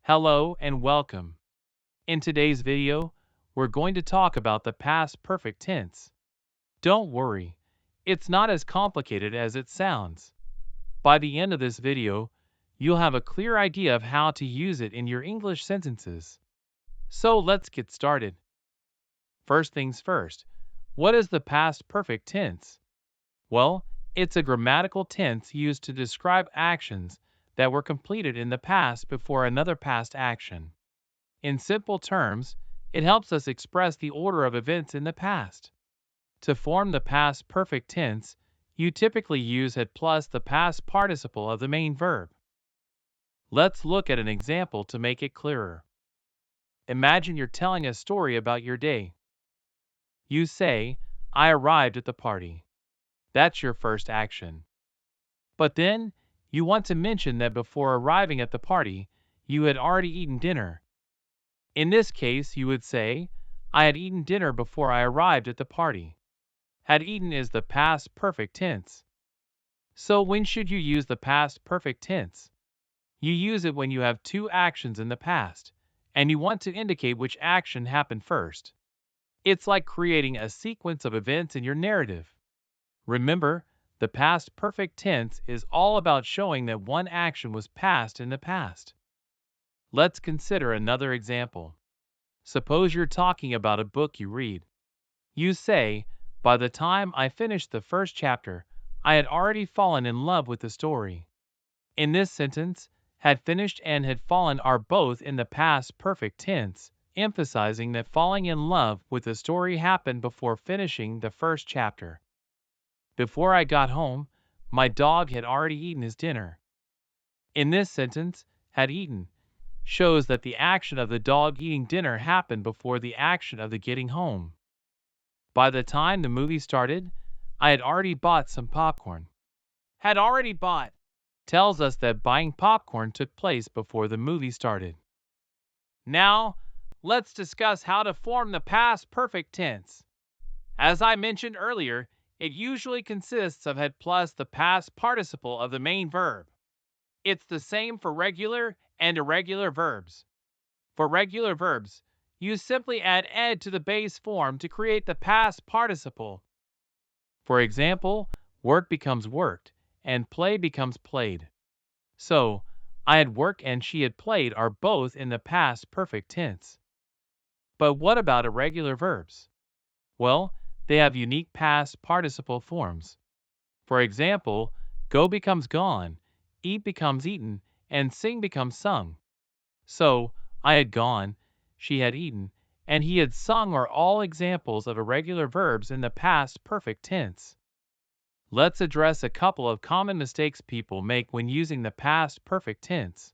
Hello and welcome. In today's video, we're going to talk about the past perfect tense. Don't worry, it's not as complicated as it sounds. By the end of this video, you'll have a clear idea of how to use it in your English sentences. So let's get started. First things first, what is the past perfect tense? Well, it's a grammatical tense used to describe actions that were completed in the past before another past action. In simple terms, it helps us express the order of events in the past. To form the past perfect tense, you typically use had plus the past participle of the main verb. Let's look at an example to make it clearer. Imagine you're telling a story about your day. You say, I arrived at the party. That's your first action. But then, you want to mention that before arriving at the party, you had already eaten dinner. In this case, you would say, I had eaten dinner before I arrived at the party. Had eaten is the past perfect tense. So when should you use the past perfect tense? You use it when you have two actions in the past, and you want to indicate which action happened first. It's like creating a sequence of events in your narrative. Remember, the past perfect tense is all about showing that one action was passed in the past. Let's consider another example. Suppose you're talking about a book you read. You say, by the time I finished the first chapter, I had already fallen in love with the story. In this sentence, had finished and had fallen are both in the past perfect tense, emphasizing that falling in love with the story happened before finishing the first chapter. Before I got home, my dog had already eaten his dinner. In this sentence, had eaten shows that the action of the dog eating dinner happened before the action of the getting home. By the time the movie started, I had already bought some popcorn. Had already bought tells us that buying popcorn took place before the movie started. Now, let's discuss how to form the past perfect tense. As I mentioned earlier, it usually consists of had plus the past participle of the main verb. It's the same for regular and irregular verbs. For regular verbs, you simply add ed to the base form to create the past participle. For example, work becomes worked, and play becomes played. So, I had worked and she had played are both in the past perfect tense. But what about irregular verbs? Well, they have unique past participle forms. For example, go becomes gone, eat becomes eaten, and sing becomes sung. So, I had gone, she had eaten, and he had sung are all examples of irregular verbs in the past perfect tense. Let's address a couple of common mistakes people make when using the past perfect tense.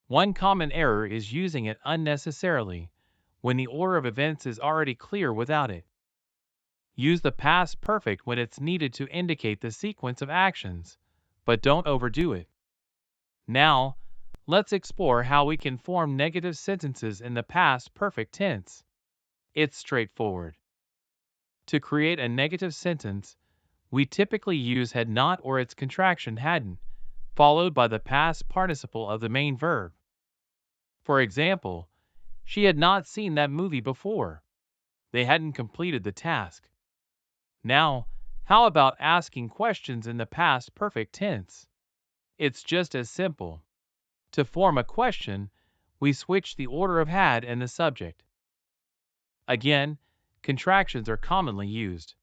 One common error is using it unnecessarily, when the order of events is already clear without it. Use the past perfect when it's needed to indicate the sequence of actions, but don't overdo it. Now, let's explore how we can form negative sentences in the past perfect tense. It's straightforward. To create a negative sentence, we typically use had not or its contraction hadn't, followed by the past participle of the main verb. For example, she had not seen that movie before. They hadn't completed the task. Now, how about asking questions in the past perfect tense? It's just as simple. To form a question, we switch the order of had and the subject. Again, contractions are commonly used.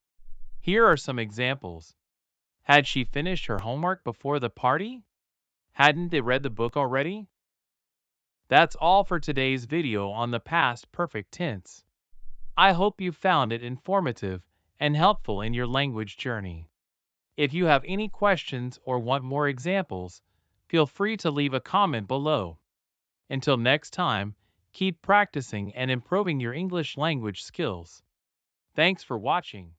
Here are some examples. Had she finished her homework before the party? Hadn't they read the book already? That's all for today's video on the past perfect tense. I hope you found it informative and helpful in your language journey. If you have any questions or want more examples, feel free to leave a comment below. Until next time, keep practicing and improving your English language skills. Thanks for watching.